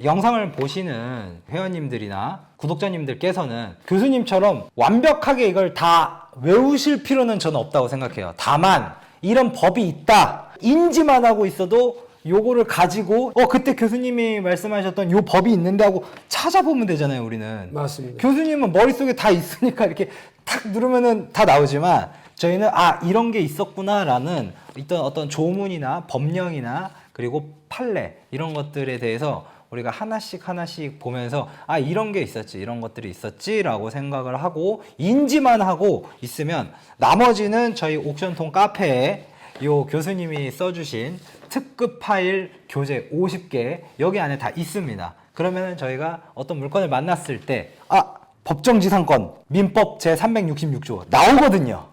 영상을 보시는 회원님들이나 구독자님들께서는 교수님처럼 완벽하게 이걸 다 외우실 필요는 저는 없다고 생각해요. 다만 이런 법이 있다 인지만 하고 있어도 요거를 가지고 그때 교수님이 말씀하셨던 요 법이 있는데 하고 찾아보면 되잖아요. 우리는 맞습니다. 교수님은 머릿속에 다 있으니까 이렇게 탁 누르면은 다 나오지만 저희는 이런 게 있었구나 라는 어떤 조문이나 법령이나 그리고 판례 이런 것들에 대해서 우리가 하나씩 하나씩 보면서 이런 게 있었지 이런 것들이 있었지 라고 생각을 하고 인지만 하고 있으면 나머지는 저희 옥션통 카페에 요 교수님이 써주신 특급 파일 교재 50개 여기 안에 다 있습니다. 그러면 저희가 어떤 물건을 만났을 때 법정지상권 민법 제366조 나오거든요.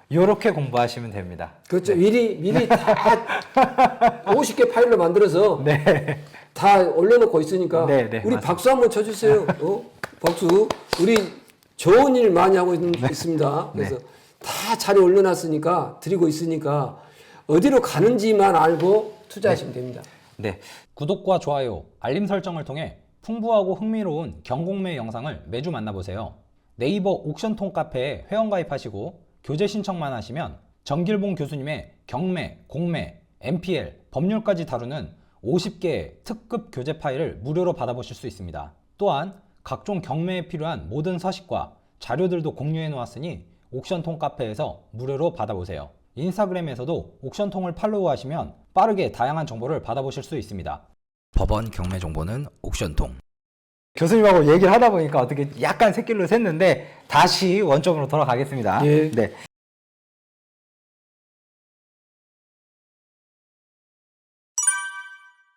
요렇게 공부하시면 됩니다. 그렇죠. 미리 다 50개 파일로 만들어서 네. 다 올려놓고 있으니까 네, 우리 맞습니다. 박수 한번 쳐주세요. 박수. 우리 좋은 일 많이 하고 있습니다. 그래서 다 자료 올려놨으니까 드리고 있으니까 어디로 가는지만 알고 투자하시면 됩니다. 네. 구독과 좋아요, 알림 설정을 통해 풍부하고 흥미로운 경공매 영상을 매주 만나보세요. 네이버 옥션통 카페에 회원가입하시고 교재 신청만 하시면 정길봉 교수님의 경매, 공매, MPL, 법률까지 다루는 50개의 특급 교재 파일을 무료로 받아보실 수 있습니다. 또한 각종 경매에 필요한 모든 서식과 자료들도 공유해 놓았으니 옥션통 카페에서 무료로 받아보세요. 인스타그램에서도 옥션통을 팔로우하시면 빠르게 다양한 정보를 받아보실 수 있습니다. 법원 경매 정보는 옥션통. 교수님하고 얘기를 하다 보니까 어떻게 약간 새길로 샜는데 다시 원점으로 돌아가겠습니다. 예. 네.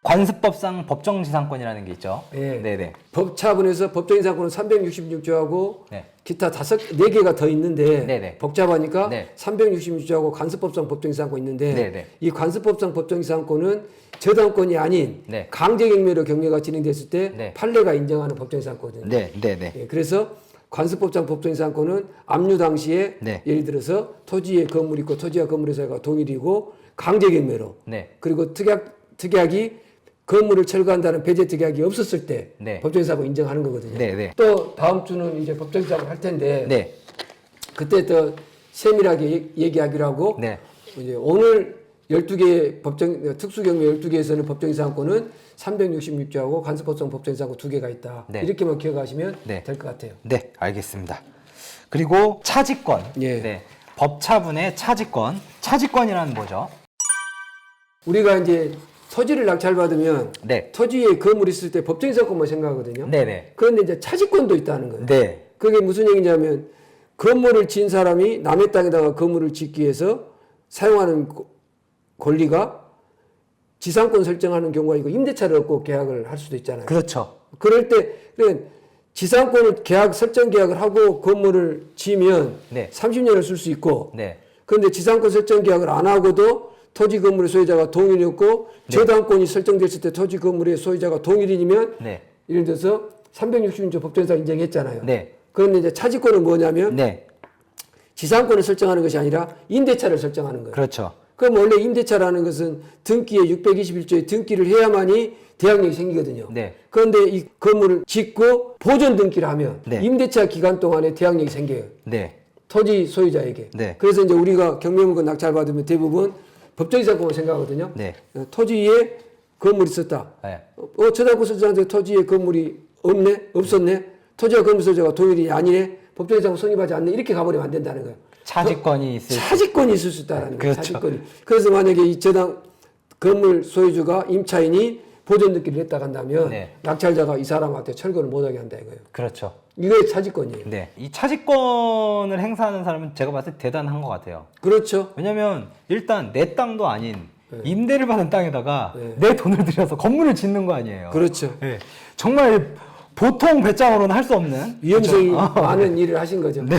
관습법상 법정지상권이라는 게 있죠. 예. 네네. 법차본에서 법정지상권은 366조하고 네. 기타 4개가 더 있는데 네네. 복잡하니까 네. 366조하고 관습법상 법정지상권 있는데 네네. 이 관습법상 법정지상권은 저당권이 아닌 네. 강제경매로 경매가 진행됐을 때 네. 판례가 인정하는 법정지상권이거든요. 네. 네네. 예, 그래서 관습법상 법정지상권은 압류 당시에 네. 예를 들어서 토지에 건물이 있고 토지와 건물의 사이가 동일이고 강제경매로 네. 그리고 특약이 건물을 철거한다는 배제 특약이 없었을 때 네. 법정지상권 인정하는 거거든요. 네, 네. 또 다음 주는 이제 법정지상권 할 텐데 네. 그때 더 세밀하게 얘기하기로 하고 네. 이제 오늘 12개 특수경매 12개에서는 법정지상권은 366조하고 관습법상 법정지상권 2개가 있다. 네. 이렇게만 기억하시면 네. 될 것 같아요. 네, 알겠습니다. 그리고 차지권. 예. 네. 법차분의 차지권. 차지권이라는 뭐죠? 우리가 이제 토지를 낙찰받으면 네. 토지에 건물이 있을 때 법정지상권만 생각하거든요. 네네. 그런데 이제 차지권도 있다는 거예요. 네. 그게 무슨 얘기냐면 건물을 지은 사람이 남의 땅에다가 건물을 짓기 위해서 사용하는 권리가 지상권 설정하는 경우가 있고 임대차를 얻고 계약을 할 수도 있잖아요. 그렇죠. 그럴 때 지상권을 설정 계약을 하고 건물을 지으면 네. 30년을 쓸 수 있고 네. 그런데 지상권 설정 계약을 안 하고도 토지 건물의 소유자가 동일이었고 네. 저당권이 설정됐을 때 토지 건물의 소유자가 동일이면 네. 예를 들어서 366조 법정상 인정했잖아요. 네. 그런데 이제 차지권은 뭐냐면 네. 지상권을 설정하는 것이 아니라 임대차를 설정하는 거예요. 그렇죠. 그럼 원래 임대차라는 것은 등기에 621조에 등기를 해야만이 대항력이 생기거든요. 네. 그런데 이 건물을 짓고 보존 등기를 하면 네. 임대차 기간 동안에 대항력이 생겨요. 네. 토지 소유자에게. 네. 그래서 이제 우리가 경매물건 낙찰받으면 대부분 법정지상권을 생각하거든요. 네. 토지에 건물이 있었다. 네. 저당권 설정한데 토지에 건물이 없었네. 토지와 건물 소유자가 동일이 아니네. 법정지상권 성립하지 않네. 이렇게 가버리면 안 된다는 거예요. 차지권이 있을 차지권이 있을 수 있다는 거예요. 그렇죠. 차지권이. 그래서 만약에 이 건물 소유주가 임차인이 보존 등기를 했다 간다면 네. 낙찰자가 이 사람한테 철거를 못하게 한다 이거예요. 그렇죠. 이게 차지권이에요. 네. 이 차지권을 행사하는 사람은 제가 봤을 때 대단한 것 같아요. 그렇죠. 왜냐면 일단 내 땅도 아닌 임대를 받은 땅에다가 네. 내 돈을 들여서 건물을 짓는 거 아니에요. 그렇죠. 네. 정말 보통 배짱으로는 할 수 없는 위험성이 많은 일을 하신 거죠. 네.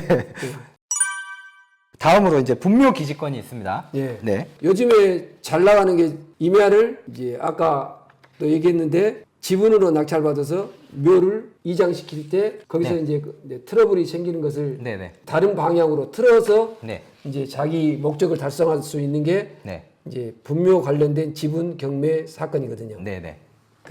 다음으로 이제 분묘 기지권이 있습니다. 예. 네. 요즘에 잘 나가는 게 임야를 이제 아까도 얘기했는데 지분으로 낙찰받아서 묘를 이장시킬 때 거기서 네. 이제 트러블이 생기는 것을 네네. 다른 방향으로 틀어서 네. 이제 자기 목적을 달성할 수 있는 게 네. 이제 분묘 관련된 지분 경매 사건이거든요. 네네.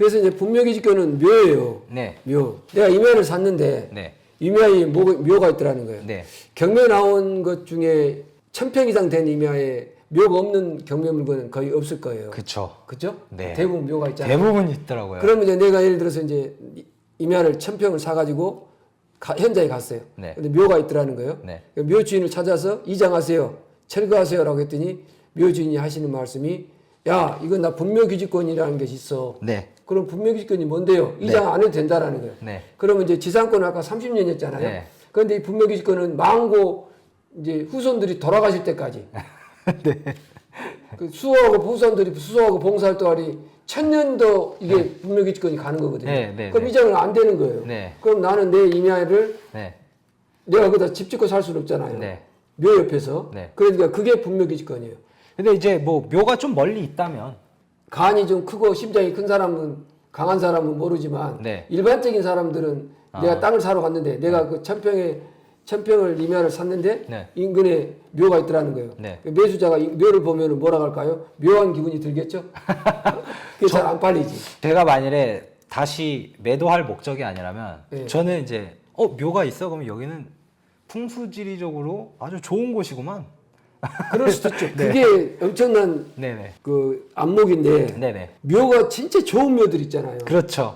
그래서 이제 분묘기지권은 묘예요. 네. 묘. 내가 임야를 샀는데 네. 임야에 묘가 있더라는 거예요. 네. 경매 나온 것 중에 1000평 이상 된 임야에 묘가 없는 경매 물건은 거의 없을 거예요. 그쵸. 그죠? 네. 대부분 묘가 있잖아요. 대부분 있더라고요. 그러면 이제 내가 예를 들어서 이제 임야를 1000평을 사가지고 현장에 갔어요. 네. 근데 묘가 있더라는 거예요. 네. 묘 주인을 찾아서 이장하세요. 철거하세요라고 했더니 묘 주인이 하시는 말씀이 야, 이건 나 분묘기지권이라는 것이 있어. 네. 그럼 분묘기지권이 뭔데요? 이장 안 해도 된다라는 거예요. 네. 그러면 이제 지상권은 아까 30년이었잖아요. 네. 그런데 이 분묘기지권은 망고 이제 후손들이 돌아가실 때까지. 네. 그 수호하고 봉사할 동안이 1000년도 이게 분묘기지권이 가는 거거든요. 네, 네, 그럼 네. 이장은 안 되는 거예요. 네. 그럼 나는 내 임야를 네. 내가 거기다 집 짓고 살 수는 없잖아요. 네. 묘 옆에서. 네. 그러니까 그게 분묘기지권이에요. 근데 이제 뭐 묘가 좀 멀리 있다면 간이 좀 크고 심장이 큰 사람은 강한 사람은 모르지만 네. 일반적인 사람들은 내가 땅을 사러 갔는데 내가 그 1000평을 임야를 샀는데 네. 인근에 묘가 있더라는 거예요. 네. 그 매수자가 이 묘를 보면 뭐라고 할까요? 묘한 기분이 들겠죠? 그게 잘 안 팔리지. 제가 만일에 다시 매도할 목적이 아니라면 네. 저는 이제 묘가 있어? 그러면 여기는 풍수지리적으로 아주 좋은 곳이구만. 그럴 수도 있죠. 네. 그게 엄청난 네네. 그 안목인데 네네. 묘가 진짜 좋은 묘들 있잖아요. 그렇죠.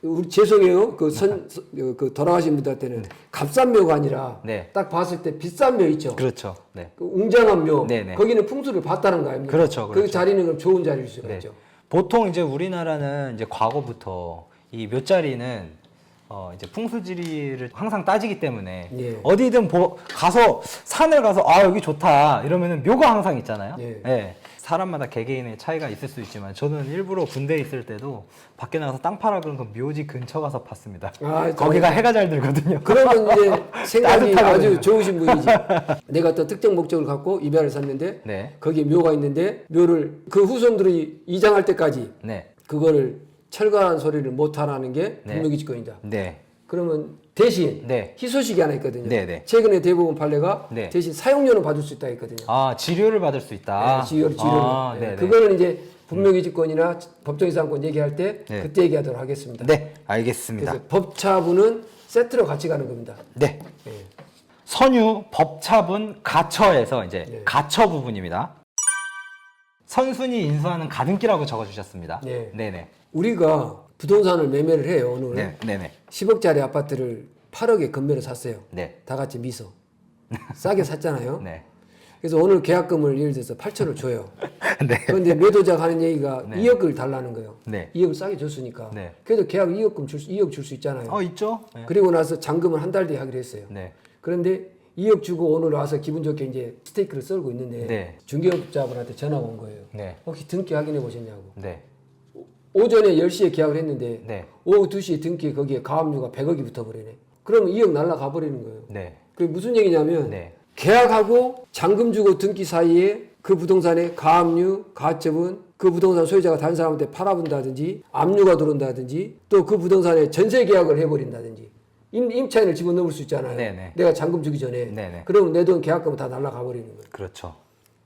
우리 죄송해요. 그 돌아가신 분들한테는 값싼 묘가 아니라 네. 딱 봤을 때 비싼 묘 있죠. 그렇죠. 네. 그 웅장한 묘. 네네. 거기는 풍수를 봤다는 거 아닙니까? 그렇죠, 그렇죠. 그 자리는 그럼 좋은 자리일 수가 네. 있죠. 보통 이제 우리나라는 이제 과거부터 이 묘자리는 이제 풍수지리를 항상 따지기 때문에 예. 어디든 가서 산을 가서 아 여기 좋다 이러면은 묘가 항상 있잖아요. 예. 예. 사람마다 개개인의 차이가 있을 수 있지만 저는 일부러 군대에 있을 때도 밖에 나가서 땅 팔아 그런 거 묘지 근처 가서 팠습니다. 아, 거기가 해가 잘 들거든요. 그러면 이제 생각이 따뜻하거든요. 아주 좋으신 분이지. 내가 어떤 특정 목적을 갖고 입야를 샀는데 네. 거기에 묘가 있는데 묘를 그 후손들이 이장할 때까지 네. 그거를 철거하는 소리를 못 하라는 게 네. 분묘기지권이다. 네. 그러면 대신 네. 희소식이 하나 있거든요. 네, 네. 최근에 대부분 판례가 네. 대신 사용료는 받을 수 있다 했거든요. 아 지료를 받을 수 있다. 네, 지료를. 아, 네. 네네. 그거는 이제 분묘기지권이나 법정이상권 얘기할 때 네. 그때 얘기하도록 하겠습니다. 네, 알겠습니다. 그래서 법차부는 세트로 같이 가는 겁니다. 네. 네. 선유 법차분 가처에서 이제 네. 가처 부분입니다. 선순위 인수하는 가등기라고 적어주셨습니다. 네. 네네. 우리가 부동산을 매매를 해요. 오늘 네. 네네. 10억짜리 아파트를 8억에 건매로 샀어요. 네. 다 같이 미소. 싸게 샀잖아요. 네. 그래서 오늘 계약금을 예를 들어서 8천을 줘요. 네. 그런데 매도자가 하는 얘기가 네. 2억을 달라는 거예요. 네. 2억을 싸게 줬으니까. 네. 그래도 계약 2억 줄 수 있잖아요. 있죠? 네. 그리고 나서 잔금을 한 달 뒤에 하기로 했어요. 네. 그런데 2억 주고 오늘 와서 기분 좋게 이제 스테이크를 썰고 있는데 네. 중개업자분한테 전화가 온 거예요. 네. 혹시 등기 확인해 보셨냐고. 네. 오전에 10시에 계약을 했는데 네. 오후 2시에 등기에 거기에 가압류가 100억이 붙어버리네. 그러면 2억 날라가 버리는 거예요. 네. 그게 무슨 얘기냐면 네. 계약하고 잔금 주고 등기 사이에 그 부동산의 가압류, 가처분, 그 부동산 소유자가 다른 사람한테 팔아본다든지 압류가 들어온다든지 또 그 부동산에 전세 계약을 해버린다든지 임차인을 집어넣을 수 있잖아요. 네네. 내가 잔금 주기 전에. 네네. 그러면 내 돈 계약금 다 날라가 버리는 거예요. 그렇죠.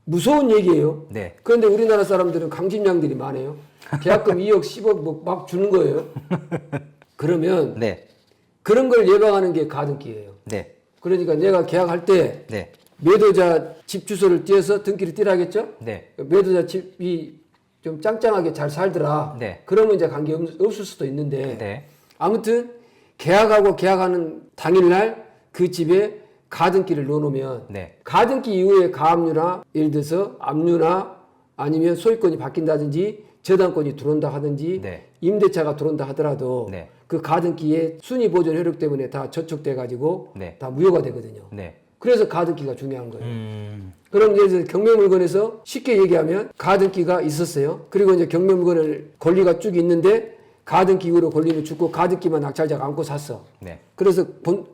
무서운 얘기예요. 네. 그런데 우리나라 사람들은 강심장들이 많아요. 계약금 2억, 10억 뭐 막 주는 거예요. 그러면 네. 그런 걸 예방하는 게 가등기예요. 네. 그러니까 내가 계약할 때 네. 매도자 집 주소를 띄어서 등기를 띄라겠죠? 네. 매도자 집이 좀 짱짱하게 잘 살더라. 네. 그러면 이제 관계 없을 수도 있는데 네. 아무튼 계약하는 당일날 그 집에 가등기를 넣어놓으면 네. 가등기 이후에 가압류나 예를 들어서 압류나 아니면 소유권이 바뀐다든지 저당권이 들어온다 하든지 네. 임대차가 들어온다 하더라도 네. 그 가등기의 순위 보존 효력 때문에 다 저촉돼 가지고 네. 다 무효가 되거든요. 네. 그래서 가등기가 중요한 거예요. 그럼 이제 경매물건에서 쉽게 얘기하면 가등기가 있었어요. 그리고 이제 경매물건을 권리가 쭉 있는데 가등기 이후로 권리는 죽고 가등기만 낙찰자가 안고 샀어. 네. 그래서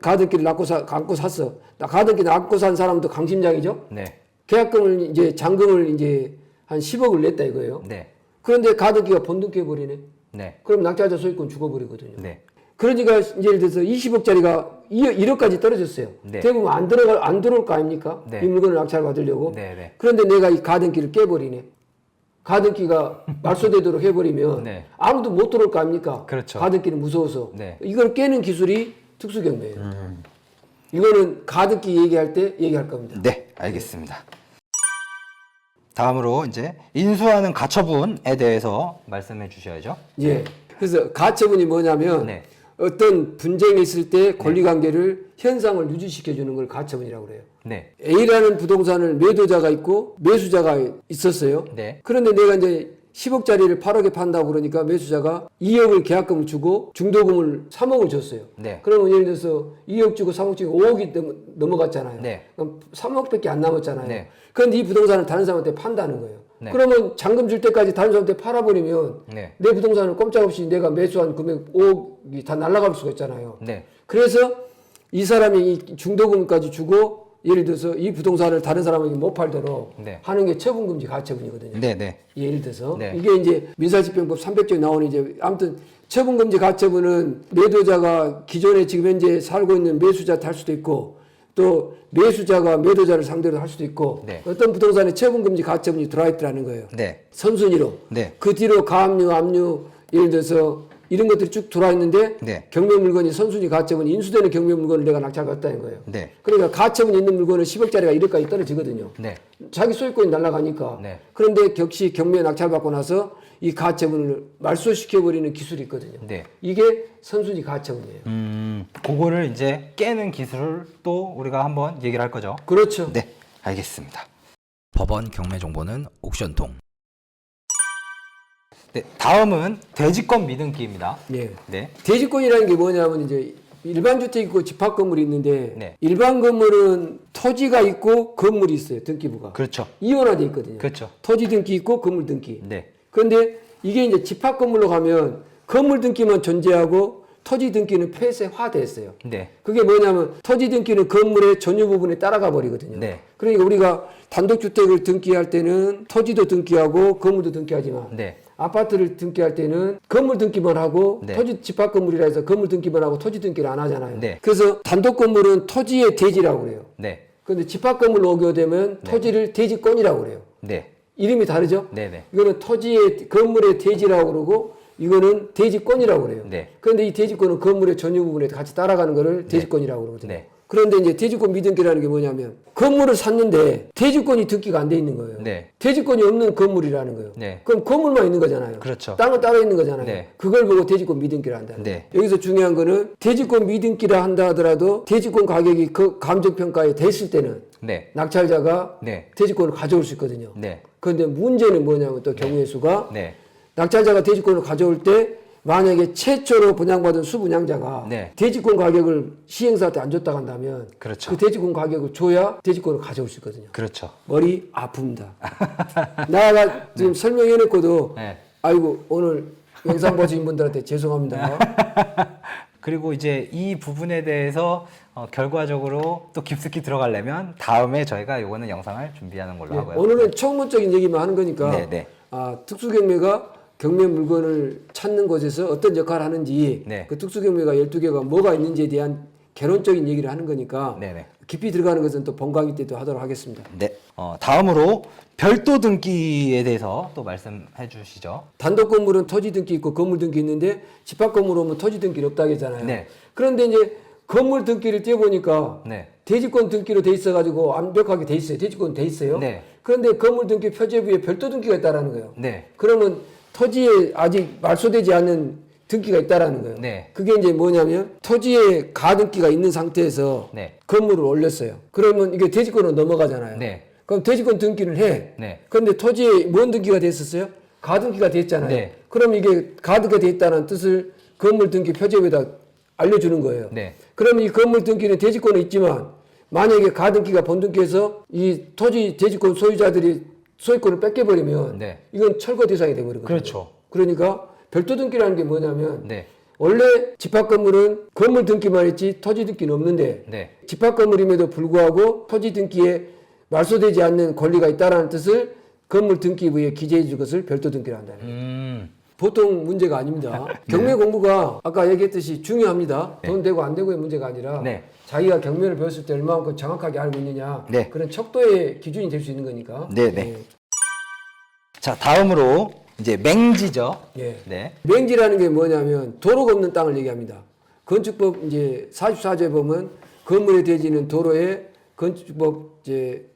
가등기를 안고 샀어. 가등기를 안고 산 사람도 강심장이죠. 네. 계약금을 이제 잔금을 이제 한 10억을 냈다 이거예요. 네. 그런데 가등기가 본등기해 버리네. 네. 그럼 낙찰자 소유권 죽어버리거든요. 네. 그러니까 예를 들어서 20억짜리가 1억까지 떨어졌어요. 네. 대부분 안 들어올 거 아닙니까? 네. 이 물건을 낙찰 받으려고. 네. 네. 그런데 내가 이 가등기를 깨버리네. 가등기가 말소되도록 해버리면 네. 아무도 못 들어올 거 아닙니까? 그렇죠. 가등기는 무서워서. 네. 이걸 깨는 기술이 특수경매예요. 이거는 가등기 얘기할 때 얘기할 겁니다. 네, 알겠습니다. 다음으로 이제 인수하는 가처분에 대해서 말씀해 주셔야죠. 예. 그래서 가처분이 뭐냐면 네. 어떤 분쟁이 있을 때 권리관계를 현상을 유지시켜주는 걸 가처분이라고 그래요. 네. A라는 부동산을 매도자가 있고 매수자가 있었어요. 네. 그런데 내가 이제 10억짜리를 8억에 판다고 그러니까 매수자가 2억을 계약금을 주고 중도금을 3억을 줬어요. 네. 그러면 예를 들어서 2억 주고 3억 주고 5억이 넘어갔잖아요. 네. 그럼 3억밖에 안 남았잖아요. 네. 그런데 이 부동산을 다른 사람한테 판다는 거예요. 네. 그러면 잔금 줄 때까지 다른 사람한테 팔아버리면 네. 내 부동산을 꼼짝없이 내가 매수한 금액 5억이 다 날아갈 수가 있잖아요. 네. 그래서 이 사람이 이 중도금까지 주고 예를 들어서 이 부동산을 다른 사람에게 못 팔도록 네. 하는 게 처분금지 가처분이거든요. 네, 네. 예를 들어서 네. 이게 이제 민사집행법 300조에 나오는 이제 아무튼 처분금지 가처분은 매도자가 기존에 지금 현재 살고 있는 매수자한테 할 수도 있고 또 매수자가 매도자를 상대로 할 수도 있고 네. 어떤 부동산에 처분금지 가처분이 들어와 있더라는 거예요. 네. 선순위로. 네. 그 뒤로 가압류, 압류 예를 들어서 이런 것들이 쭉 들어와 있는데 네. 경매 물건이 선순위 가처분 인수되는 경매 물건을 내가 낙찰받았다는 거예요. 네. 그러니까 가처분 있는 물건은 10억짜리가 1억까지 떨어지거든요. 네. 자기 소유권이 날아가니까. 네. 그런데 격시 경매 낙찰받고 나서 이 가처분을 말소시켜버리는 기술이 있거든요. 네. 이게 선순위 가처분이에요. 그거를 이제 깨는 기술을 또 우리가 한번 얘기를 할 거죠. 그렇죠. 네, 알겠습니다. 법원 경매 정보는 옥션통. 네, 다음은 대지권 미등기입니다. 예. 네. 대지권이라는 게 뭐냐면 이제 일반 주택 있고 집합 건물이 있는데 네. 일반 건물은 토지가 있고 건물이 있어요. 등기부가. 그렇죠. 이원화돼 있거든요. 그렇죠. 토지 등기 있고 건물 등기. 네. 그런데 이게 이제 집합 건물로 가면 건물 등기만 존재하고 토지 등기는 폐쇄화됐어요. 네. 그게 뭐냐면 토지 등기는 건물의 전유 부분에 따라가 버리거든요. 네. 그러니까 우리가 단독주택을 등기할 때는 토지도 등기하고 건물도 등기하지만 네. 아파트를 등기할 때는 건물 등기만 하고 네. 토지 집합 건물이라 해서 건물 등기만 하고 토지 등기를 안 하잖아요. 네. 그래서 단독 건물은 토지의 대지라고 그래요. 네. 그런데 집합 건물로 오게 되면 토지를 대지권이라고 그래요. 네. 이름이 다르죠? 네네. 이거는 토지의 건물의 대지라고 그러고 이거는 대지권이라고 그래요. 네. 그런데 이 대지권은 건물의 전유 부분에 같이 따라가는 거를 대지권이라고 그러거든요. 네. 그런데 이제 대지권 미등기라는 게 뭐냐면 건물을 샀는데 대지권이 등기가 안 돼 있는 거예요. 네. 대지권이 없는 건물이라는 거예요. 네. 그럼 건물만 있는 거잖아요. 그렇죠. 땅은 따로 있는 거잖아요. 네. 그걸 보고 대지권 미등기를 한다는 네. 거예요. 여기서 중요한 거는 대지권 미등기라 한다 하더라도 대지권 가격이 그 감정평가에 됐을 때는 네. 낙찰자가 네. 대지권을 가져올 수 있거든요. 네. 그런데 문제는 뭐냐면 또 경우의 수가 네. 낙찰자가 대지권을 가져올 때 만약에 최초로 분양받은 수분양자가 네. 대지권 가격을 시행사한테 안 줬다고 한다면 그렇죠. 그 대지권 가격을 줘야 대지권을 가져올 수 있거든요. 그렇죠. 머리 아픕니다. 나가 지금 설명해놓고도 네. 아이고 오늘 영상 보신 분들한테 죄송합니다. 그리고 이제 이 부분에 대해서 결과적으로 또 깊숙이 들어가려면 다음에 저희가 요거는 영상을 준비하는 걸로 예, 하고요. 오늘은 총론적인 얘기만 하는 거니까 네, 네. 특수경매가 경매 물건을 찾는 곳에서 어떤 역할을 하는지 네. 그 특수경매가 12개가 뭐가 있는지에 대한 개론적인 얘기를 하는 거니까 네네. 깊이 들어가는 것은 또 본강의 때도 하도록 하겠습니다. 네. 다음으로 별도 등기에 대해서 또 말씀해 주시죠. 단독 건물은 토지 등기 있고 건물 등기 있는데 집합 건물 오면 토지 등기는 없다고 했잖아요. 네. 그런데 이제 건물 등기를 떼보니까 네. 대지권 등기로 돼 있어가지고 완벽하게 돼 있어요. 대지권 돼 있어요. 네. 그런데 건물 등기 표제부에 별도 등기가 있다라는 거예요. 네. 그러면 토지에 아직 말소되지 않는 등기가 있다라는 거예요. 네. 그게 이제 뭐냐면 토지에 가등기가 있는 상태에서 네. 건물을 올렸어요. 그러면 이게 대지권으로 넘어가잖아요. 네. 그럼 대지권 등기를 해. 네. 그런데 토지에 뭔 등기가 됐었어요? 가등기가 됐잖아요. 네. 그럼 이게 가등기가 됐다는 뜻을 건물 등기 표제부에다 알려주는 거예요. 네. 그러면 이 건물 등기는 대지권은 있지만 만약에 가등기가 본등기에서 이 토지 대지권 소유자들이 소유권을 뺏겨버리면 네. 이건 철거 대상이 돼버리거든요. 그렇죠. 그러니까 별도 등기라는 게 뭐냐면 네. 원래 집합 건물은 건물 등기만 했지 토지 등기는 없는데 네. 집합 건물임에도 불구하고 토지 등기에 말소되지 않는 권리가 있다는 뜻을 건물 등기부에 기재해 줄 것을 별도 등기라 한다는 거예요. 보통 문제가 아닙니다. 경매 공부가 아까 얘기했듯이 중요합니다. 돈 되고 안 되고의 문제가 아니라 네. 자기가 경매를 배웠을 때 얼마만큼 정확하게 알고 있느냐 네. 그런 척도의 기준이 될 수 있는 거니까. 네, 네. 자, 다음으로 이제 맹지죠. 예. 네. 맹지라는 게 뭐냐면 도로가 없는 땅을 얘기합니다. 건축법 이제 44조에 보면 건물의 대지는 도로에 건축법 이제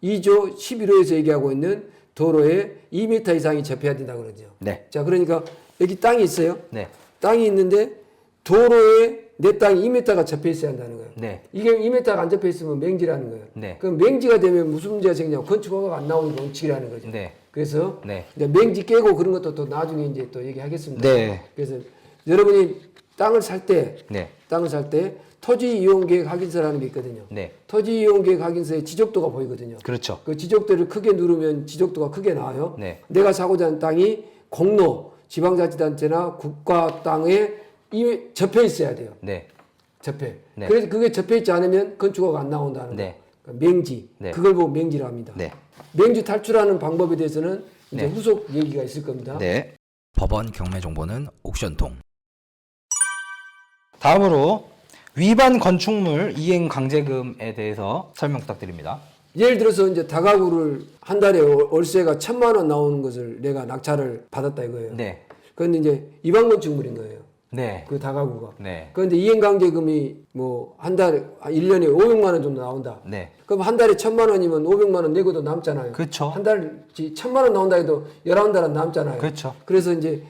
2조 11호에서 얘기하고 있는 도로에 2m 이상이 접해야 된다고 그러죠. 네. 자, 그러니까 여기 땅이 있어요. 네. 땅이 있는데 도로에 내 땅이 2m가 접해 있어야 한다는 거예요. 네. 이게 2m가 안 접해 있으면 맹지라는 거예요. 네. 그럼 맹지가 되면 무슨 문제가 생기냐면 건축허가가 안 나오는 원칙이라는 거죠. 네. 그래서 네. 이제 맹지 깨고 그런 것도 또 나중에 이제 또 얘기하겠습니다. 네. 그래서 여러분이 땅을 살 때 네. 토지 이용 계획 확인서라는 게 있거든요. 네. 토지 이용 계획 확인서에 지적도가 보이거든요. 그렇죠. 그 지적도를 크게 누르면 지적도가 크게 나와요. 네. 내가 사고자 하는 땅이 공로, 지방자치단체나 국가 땅에 이미 접해 있어야 돼요. 네. 접해. 네. 그래서 그게 접해 있지 않으면 건축허가 안 나온다는 네. 거. 그러니까 맹지. 네. 그걸 보고 맹지라 합니다. 네. 맹지 탈출하는 방법에 대해서는 이제 네. 후속 얘기가 있을 겁니다. 네. 법원 경매 정보는 옥션통. 다음으로 위반 건축물 이행 강제금에 대해서 설명 부탁드립니다. 예를 들어서 이제 다가구를 한 달에 월세가 1,000만 원 나오는 것을 내가 낙찰을 받았다 이거예요. 네. 그런데 이제 위반 건축물인 거예요. 네. 그 다가구가. 네. 그런데 이행강제금이 뭐 한 달에 1년에 500만 원 정도 나온다. 네. 그럼 한 달에 1,000만 원이면 500만 원 내고도 남잖아요. 그렇죠. 한 달 1,000만 원 나온다 해도 11달은 남잖아요. 그렇죠. 그래서 이제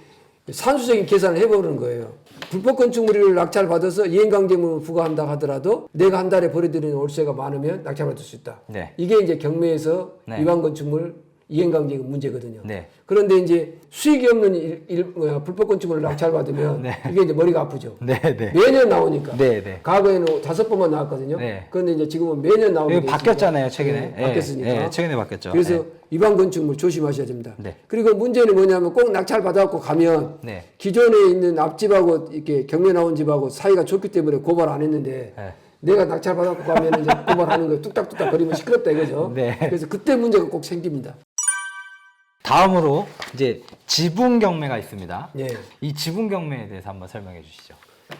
산수적인 계산을 해보는 거예요. 불법 건축물을 낙찰 받아서 이행강제금을 부과한다 하더라도 내가 한 달에 벌어들이는 월세가 많으면 낙찰받을 수 있다. 네. 이게 이제 경매에서 네. 위반 건축물 이행강제금 문제거든요. 네. 그런데 이제 수익이 없는 불법 건축물을 낙찰받으면 네. 이게 이제 머리가 아프죠. 네. 네. 매년 나오니까. 네. 네. 과거에는 5번만 나왔거든요. 네. 그런데 이제 지금은 매년 나오게 이거 돼 바뀌었잖아요, 있으니까. 최근에. 네, 바뀌었으니까. 네, 최근에 바뀌었죠. 그래서 네. 위반 건축물 조심하셔야 됩니다. 네. 그리고 문제는 뭐냐면 꼭 낙찰 받아갖고 가면 네. 기존에 있는 앞집하고 이렇게 경매 나온 집하고 사이가 좋기 때문에 고발 안 했는데 네. 내가 낙찰 받아갖고 가면 이제 고발하는 거예요. 뚝딱뚝딱 거리면 시끄럽다 이거죠. 네. 그래서 그때 문제가 꼭 생깁니다. 다음으로 이제 지분 경매가 있습니다. 예. 이 지분 경매에 대해서 한번 설명해 주시죠.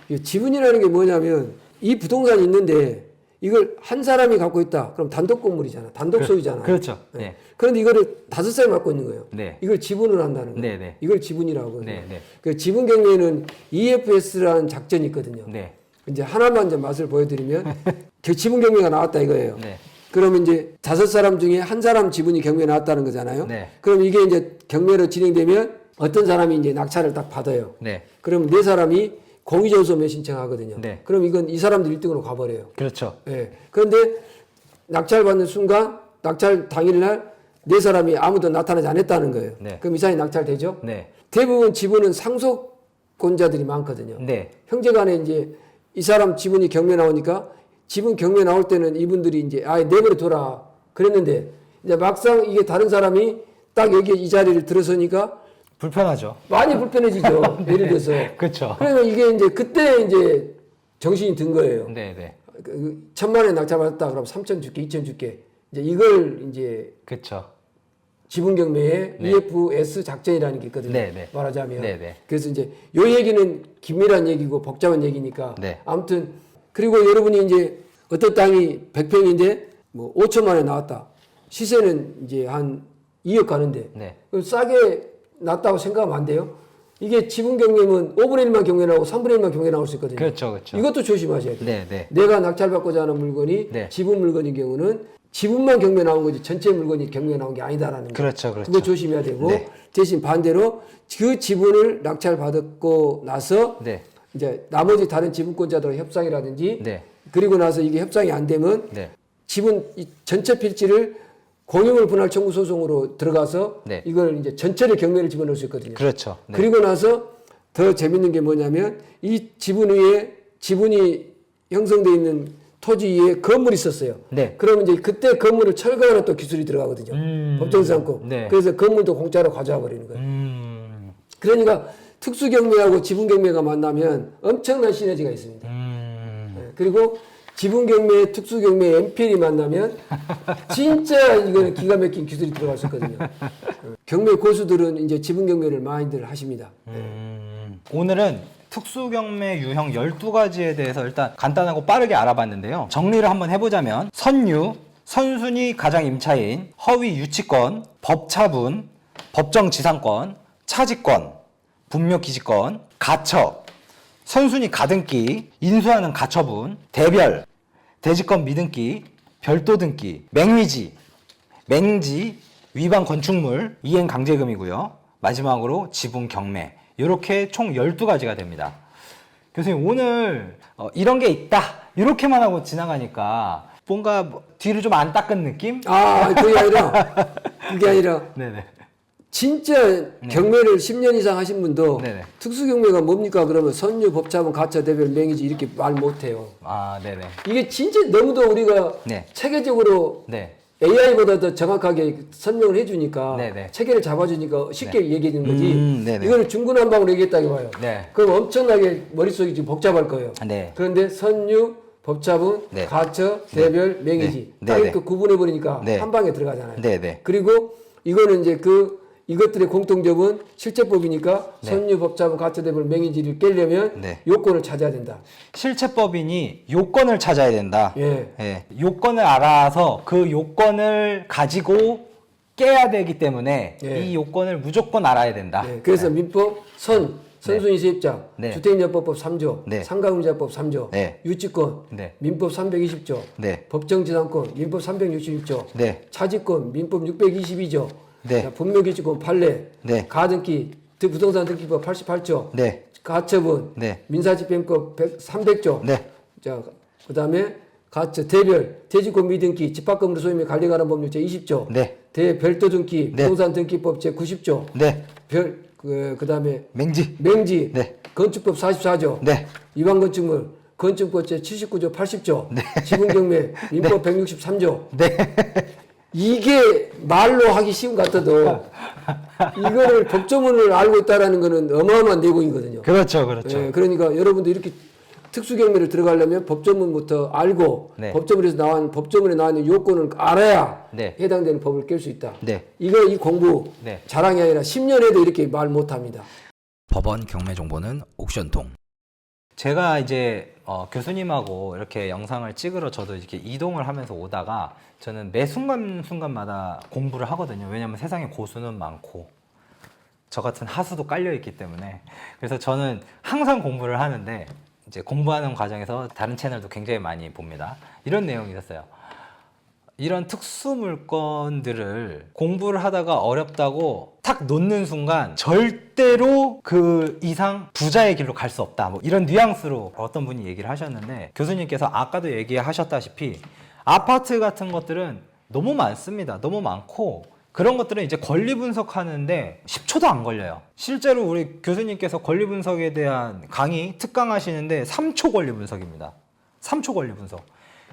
이 지분이라는 게 뭐냐면 이 부동산이 있는데 이걸 한 사람이 갖고 있다. 그럼 단독 건물이잖아. 단독 소유잖아. 그렇죠. 네. 그런데 이거를 5사람이 갖고 있는 거예요. 네. 이걸 지분을 한다는 거예요. 네, 네. 이걸 지분이라고 해요. 네, 네. 그 지분 경매는 EFS라는 작전이 있거든요. 네. 이제 하나만 이제 맛을 보여드리면 그 지분 경매가 나왔다 이거예요. 네. 그러면 이제 5사람 중에 한 사람 지분이 경매에 나왔다는 거잖아요. 네. 그럼 이게 이제 경매로 진행되면 어떤 사람이 이제 낙찰을 딱 받아요. 네. 그럼 4사람이 공의조소매 신청하거든요. 네. 그럼 이건 이 사람들 1등으로 가버려요. 그렇죠. 예. 그런데 낙찰 받는 순간 낙찰 당일날 4사람이 아무도 나타나지 않았다는 거예요. 네. 그럼 이 사람이 낙찰되죠? 네. 대부분 지분은 상속권자들이 많거든요. 네. 형제간에 이제 이 사람 지분이 경매 나오니까 지분 경매 나올 때는 이분들이 이제 아예 내버려 둬라 그랬는데 이제 막상 이게 다른 사람이 딱 여기 이 자리를 들어서니까 불편하죠. 많이 불편해지죠. 예를 들어서. 그렇죠. 그러면 이게 이제 그때 이제 정신이 든 거예요. 네, 네. 1,000만 원에 낙찰받았다 그러면 3,000 줄게, 2,000 줄게. 이제 이걸 이제 그렇죠. 지분 경매에 네. EFS 작전이라는 게 있거든요. 네, 네. 말하자면. 네, 네. 그래서 이제 요 얘기는 긴밀한 얘기고 복잡한 얘기니까. 네. 아무튼 그리고 여러분이 이제 어떤 땅이 100평인데 뭐 5천만 원에 나왔다. 시세는 이제 한 2억 가는데 네. 싸게 났다고 생각하면 안 돼요. 이게 지분 경매면 5분의 1만 경매 나오고 3분의 1만 경매 나올 수 있거든요. 그렇죠, 그렇죠. 이것도 조심하셔야 돼요. 네, 네. 내가 낙찰받고자 하는 물건이 네. 지분 물건인 경우는 지분만 경매 나온 거지 전체 물건이 경매 나온 게 아니다라는 거. 그렇죠, 그렇죠. 그거 조심해야 되고 네. 대신 반대로 그 지분을 낙찰받고 나서 네. 이제 나머지 다른 지분권자들과 협상이라든지 네. 그리고 나서 이게 협상이 안 되면 네. 지분 이 전체 필지를 공유물 분할 청구 소송으로 들어가서 네. 이걸 이제 전체를 경매를 집어넣을 수 있거든요. 그렇죠. 네. 그리고 나서 더 재밌는 게 뭐냐면 이 지분 위에 지분이 형성돼 있는 토지 위에 건물이 있었어요. 네. 그러면 이제 그때 건물을 철거하는 또 기술이 들어가거든요. 법정에서 않고. 네. 그래서 건물도 공짜로 가져와 버리는 거예요. 그러니까 특수 경매하고 지분 경매가 만나면 엄청난 시너지가 있습니다. 네. 그리고 지분 경매, 특수 경매, MPL이 만나면 진짜 이거는 기가 막힌 기술이 들어갈 수 있거든요. 경매 고수들은 이제 지분 경매를 많이들 하십니다. 오늘은 특수경매 유형 12가지에 대해서 일단 간단하고 빠르게 알아봤는데요. 정리를 한번 해보자면 선유, 선순위 가장 임차인, 허위 유치권, 법차분, 법정지상권, 차지권, 분묘기지권, 가처, 선순위 가등기, 인수하는 가처분, 대별, 대지권 미등기, 별도 등기, 맹위지, 맹지, 위반 건축물, 이행 강제금이고요. 마지막으로 지분 경매. 이렇게 총 12가지가 됩니다. 교수님 오늘 이런 게 있다 이렇게만 하고 지나가니까 뭔가 뒤를 좀 안 닦은 느낌? 그게 아니라 네네. 진짜 경매를 10년 이상 하신 분도 네네. 특수경매가 뭡니까 그러면 선유, 법차분, 가처, 대별, 맹이지 이렇게 말 못해요. 아 네네. 이게 진짜 너무도 우리가 네. 체계적으로 네. AI보다 더 정확하게 설명을 해주니까 네네. 체계를 잡아주니까 쉽게 얘기해주는 거지. 네네. 이거를 중구난방으로 얘기했다고 봐요. 네. 그럼 엄청나게 머릿속이 지금 복잡할 거예요. 네. 그런데 선유, 법차분, 네. 가처, 대별, 맹이지 네. 딱 네네. 이렇게 구분해버리니까 네. 한 방에 들어가잖아요. 네네. 그리고 이거는 이제 이것들의 공통점은 실제법이니까 네. 선유, 법차분, 가처, 대별, 맹이지를 깨려면 네. 요건을 찾아야 된다. 실체법인이 요건을 찾아야 된다. 예. 예. 요건을 알아서 그 요건을 가지고 깨야 되기 때문에 예. 이 요건을 무조건 알아야 된다. 네, 그래서 민법 선순위 세입자, 네. 주택임대법법 3조, 네. 상가임대법 3조, 네. 유치권, 네. 민법 320조, 네. 법정지상권, 민법 366조, 네. 차지권, 민법 622조, 네. 분묘기지권 판례, 네. 가등기, 부동산 등기법 88조, 네. 가처분, 네. 민사집행법 300조, 네. 자, 그다음에 가처, 대별, 대지권 미등기, 집합금으로 소유의 관리 관한 법률 제20조, 네. 대별도 등기, 네. 부동산 등기법 제90조, 네. 그다음에 맹지. 맹지, 네. 건축법 44조, 네. 위반 건축물, 건축법 제79조 80조, 지분경매, 민법 163조. 네. 이게 말로 하기 쉬운 것 같아도 이거를 법조문을 알고 있다라는 거는 어마어마한 내공이거든요. 그렇죠. 그렇죠. 예, 그러니까 여러분도 이렇게 특수경매를 들어가려면 법조문부터 알고 네. 법조문에 나와 있는 요건을 알아야 네. 해당되는 법을 깰 수 있다. 네. 이 공부 네. 자랑이 아니라 10년 해도 이렇게 말 못합니다. 법원 경매 정보는 옥션통. 제가 이제 교수님하고 이렇게 영상을 찍으러 저도 이렇게 이동을 하면서 오다가 저는 매 순간순간마다 공부를 하거든요. 왜냐하면 세상에 고수는 많고 저 같은 하수도 깔려 있기 때문에. 그래서 저는 항상 공부를 하는데 이제 공부하는 과정에서 다른 채널도 굉장히 많이 봅니다. 이런 내용이 있었어요. 이런 특수 물건들을 공부를 하다가 어렵다고 탁 놓는 순간 절대로 그 이상 부자의 길로 갈 수 없다. 뭐 이런 뉘앙스로 어떤 분이 얘기를 하셨는데 교수님께서 아까도 얘기하셨다시피 아파트 같은 것들은 너무 많습니다. 너무 많고 그런 것들은 이제 권리 분석하는데 10초도 안 걸려요. 실제로 우리 교수님께서 권리 분석에 대한 강의 특강하시는데 3초 권리 분석입니다. 3초 권리 분석.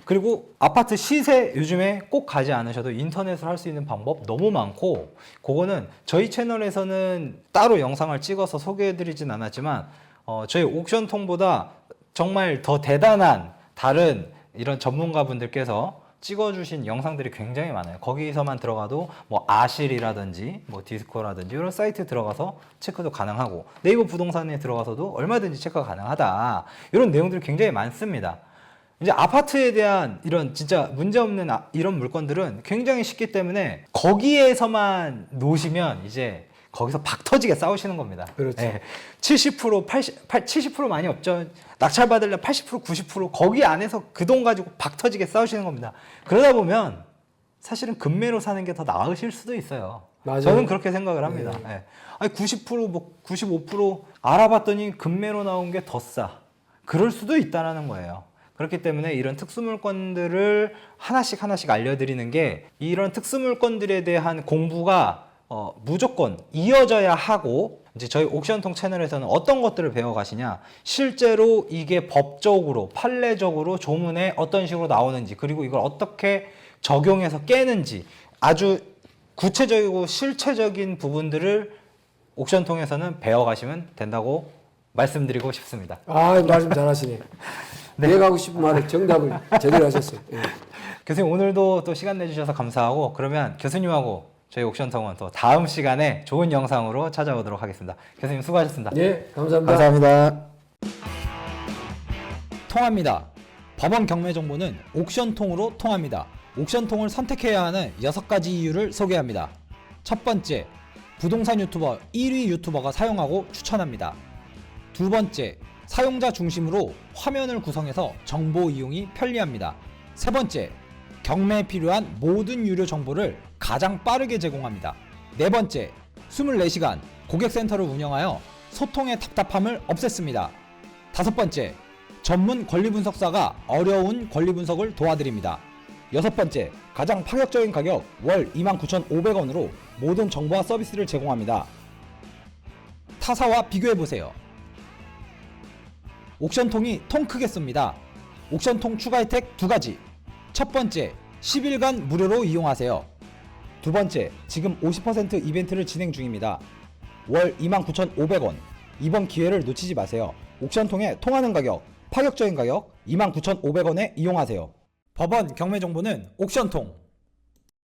그리고 아파트 시세 요즘에 꼭 가지 않으셔도 인터넷으로 할 수 있는 방법 너무 많고 그거는 저희 채널에서는 따로 영상을 찍어서 소개해드리진 않았지만 저희 옥션통보다 정말 더 대단한 다른 이런 전문가분들께서 찍어주신 영상들이 굉장히 많아요. 거기서만 들어가도 뭐 아실이라든지 뭐 디스코라든지 이런 사이트에 들어가서 체크도 가능하고 네이버 부동산에 들어가서도 얼마든지 체크가 가능하다. 이런 내용들이 굉장히 많습니다. 이제 아파트에 대한 이런 진짜 문제없는 이런 물건들은 굉장히 쉽기 때문에 거기에서만 놓으시면 이제 거기서 박 터지게 싸우시는 겁니다. 그렇죠. 예, 70%, 70% 많이 없죠. 낙찰받으려면 80%, 90% 거기 안에서 그 돈 가지고 박 터지게 싸우시는 겁니다. 그러다 보면 사실은 금매로 사는 게 더 나으실 수도 있어요. 맞아요. 저는 그렇게 생각을 합니다. 예. 아니 90%, 뭐 95% 알아봤더니 금매로 나온 게 더 싸. 그럴 수도 있다라는 거예요. 그렇기 때문에 이런 특수물건들을 하나씩 알려드리는 게 이런 특수물건들에 대한 공부가 무조건 이어져야 하고 이제 저희 옥션통 채널에서는 어떤 것들을 배워가시냐 실제로 이게 법적으로 판례적으로 조문에 어떤 식으로 나오는지 그리고 이걸 어떻게 적용해서 깨는지 아주 구체적이고 실체적인 부분들을 옥션통에서는 배워가시면 된다고 말씀드리고 싶습니다. 아, 말씀 잘하시네. 내가 하고 싶은 말에 정답을 제대로 하셨어요. 예. 교수님 오늘도 또 시간 내주셔서 감사하고 그러면 교수님하고 저희 옥션통은 또 다음 시간에 좋은 영상으로 찾아오도록 하겠습니다. 교수님 수고하셨습니다. 네, 감사합니다. 감사합니다. 통합니다. 법원 경매 정보는 옥션통으로 통합니다. 옥션통을 선택해야 하는 6가지 이유를 소개합니다. 첫 번째, 부동산 유튜버 1위 유튜버가 사용하고 추천합니다. 두 번째, 사용자 중심으로 화면을 구성해서 정보 이용이 편리합니다. 세 번째, 경매에 필요한 모든 유료 정보를 가장 빠르게 제공합니다. 네 번째, 24시간 고객센터를 운영하여 소통의 답답함을 없앴습니다. 다섯 번째, 전문 권리분석사가 어려운 권리분석을 도와드립니다. 여섯 번째, 가장 파격적인 가격 월 29,500원으로 모든 정보와 서비스를 제공합니다. 타사와 비교해보세요. 옥션통이 통 크게 씁니다. 옥션통 추가 혜택 두 가지. 첫 번째, 10일간 무료로 이용하세요. 두 번째, 지금 50% 이벤트를 진행 중입니다. 월 29,500원. 이번 기회를 놓치지 마세요. 옥션통에 통하는 가격, 파격적인 가격 29,500원에 이용하세요. 법원 경매 정보는 옥션통.